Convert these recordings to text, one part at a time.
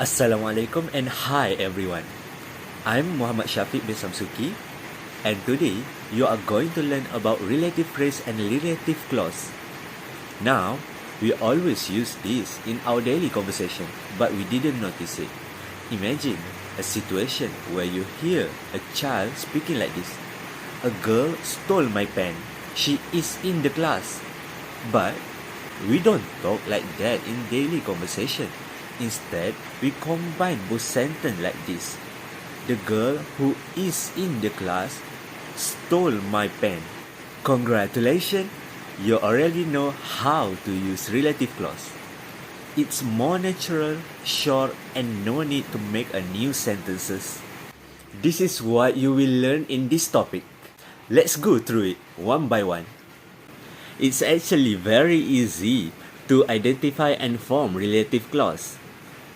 Assalamualaikum and hi everyone. I'm Muhammad Shafiq bin Samsuki, and today you are going to learn about relative phrase and relative clause. Now, we always use this in our daily conversation, but we didn't notice it. Imagine a situation where you hear a child speaking like this. A girl stole my pen. She is in the class. But we don't talk like that in daily conversation. Instead, we combine both sentences like this. The girl who is in the class stole my pen. Congratulations, you already know how to use relative clause. It's more natural, short, and no need to make a new sentences. This is what you will learn in this topic. Let's go through it one by one. It's actually very easy to identify and form relative clause.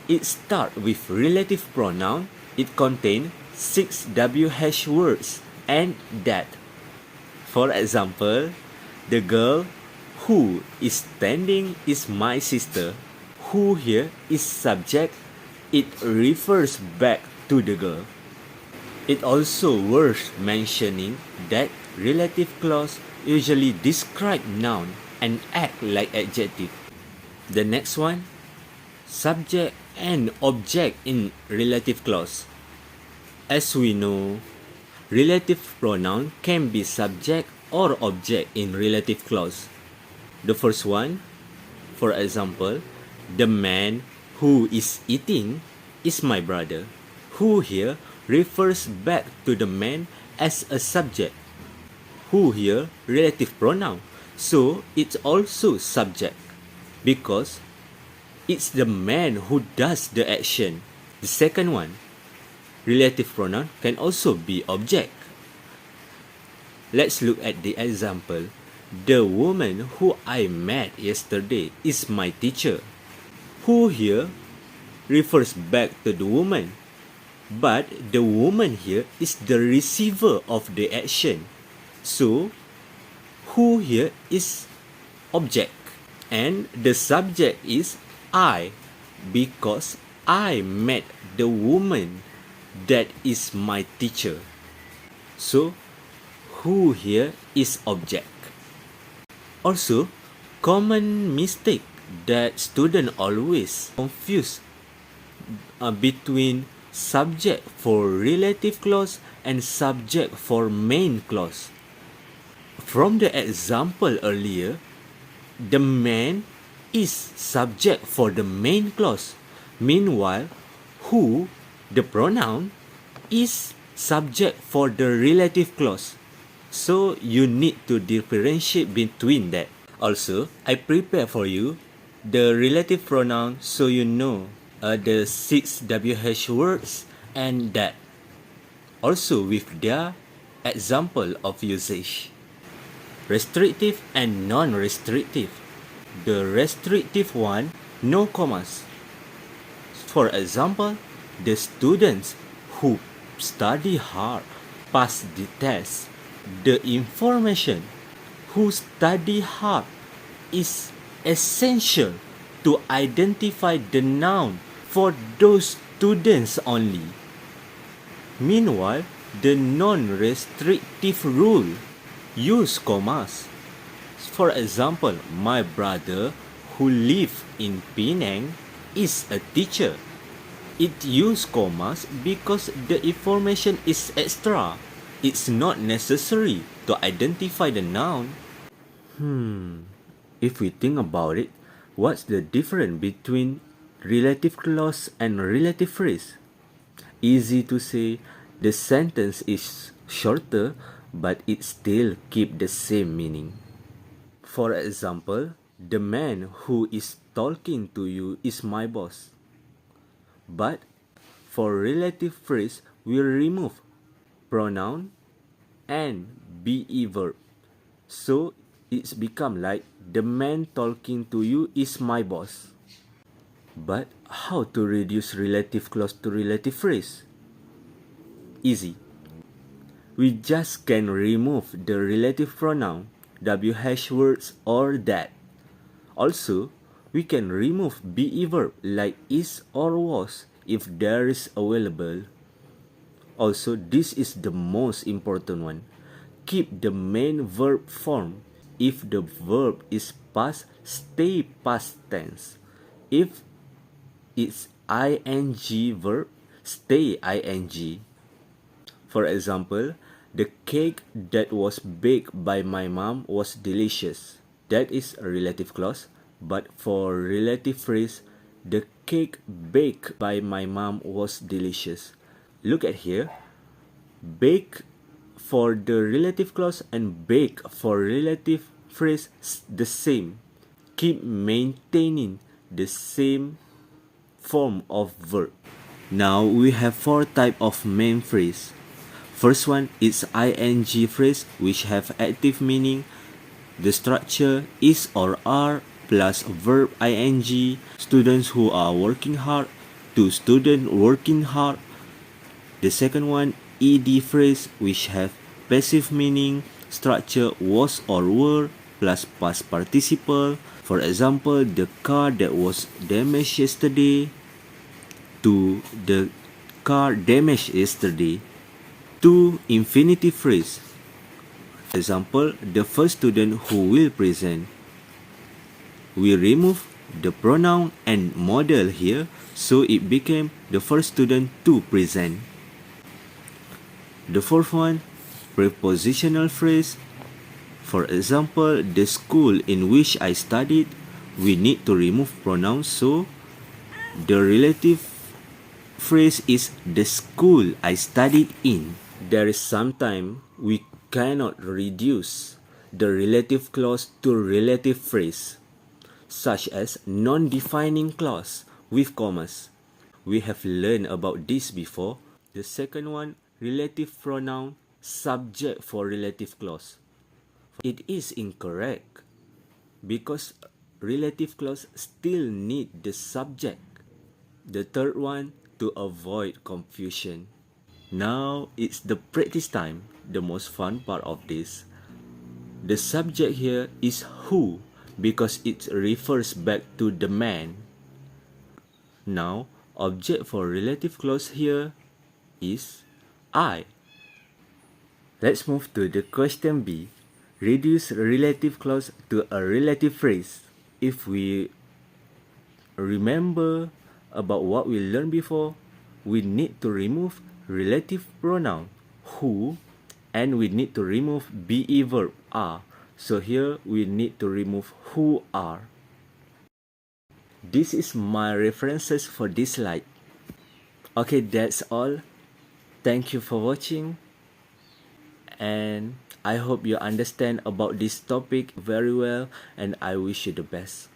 It starts with relative pronoun. It contains 6 WH words and that. For example, the girl who is standing is my sister. Who here is subject. It refers back to the girl. It also worth mentioning that relative clause usually describe noun and act like adjective. The next one, subject and object in relative clause. As we know, relative pronoun can be subject or object in relative clause. The first one, for example, the man who is eating is my brother. Who here refers back to the man as a subject. Who here relative pronoun, so it's also subject because it's the man who does the action. The second one, relative pronoun can also be object. Let's look at the example. The woman who I met yesterday is my teacher. Who here refers back to the woman, but the woman here is the receiver of the action. So, who here is object, and the subject is I, because I met the woman that is my teacher. So, who here is object. Also, common mistake that student always confuse between subject for relative clause and subject for main clause. From the example earlier, the man is subject for the main clause. Meanwhile, who, the pronoun, is subject for the relative clause. So you need to differentiate between that. Also, I prepare for you the relative pronoun so you know the 6 WH words and that. Also with their example of usage. Restrictive and non-restrictive. The restrictive one, no commas. For example, the students who study hard pass the test. The information who study hard is essential to identify the noun for those students only. Meanwhile, the non-restrictive rule use commas. For example, my brother who lives in Penang is a teacher. It use commas because the information is extra. It's not necessary to identify the noun. If we think about it, what's the difference between relative clause and relative phrase? Easy to say, the sentence is shorter, but it still keep the same meaning. For example, the man who is talking to you is my boss. But for relative phrase, we remove pronoun and be verb. So it's become like the man talking to you is my boss. But how to reduce relative clause to relative phrase? Easy. We just can remove the relative pronoun, WH words or that. Also, we can remove be verb like is or was if there is available. Also, this is the most important one. Keep the main verb form. If the verb is past, stay past tense. If it's ing verb, stay ing. For example, the cake that was baked by my mom was delicious. That is a relative clause, but for relative phrase, the cake baked by my mom was delicious. Look at here. Bake for the relative clause and bake for relative phrase the same. Keep maintaining the same form of verb. Now we have four type of main phrase. First one is ing phrase which have active meaning. The structure is or are plus verb ing. Students who are working hard to student working hard. The second one ed phrase which have passive meaning. Structure was or were plus past participle. For example, the car that was damaged yesterday to the car damaged yesterday. To infinitive phrase. For example, the first student who will present. We remove the pronoun and model here, so it became the first student to present. The fourth one, prepositional phrase. For example, the school in which I studied, we need to remove pronouns, so the relative phrase is the school I studied in. There is sometime we cannot reduce the relative clause to relative phrase, such as non-defining clause with commas. We have learned about this before. The second one, relative pronoun subject for relative clause. It is incorrect because relative clause still need the subject. The third one, to avoid confusion. Now it's the practice time, the most fun part of this. The subject here is who because it refers back to the man. Now, object for relative clause here is I. Let's move to the question B. Reduce relative clause to a relative phrase. If we remember about what we learned before, we need to remove relative pronoun who and we need to remove be verb are. So here we need to remove who are. This is my references for this slide. Okay, that's all. Thank you for watching and I hope you understand about this topic very well and I wish you the best.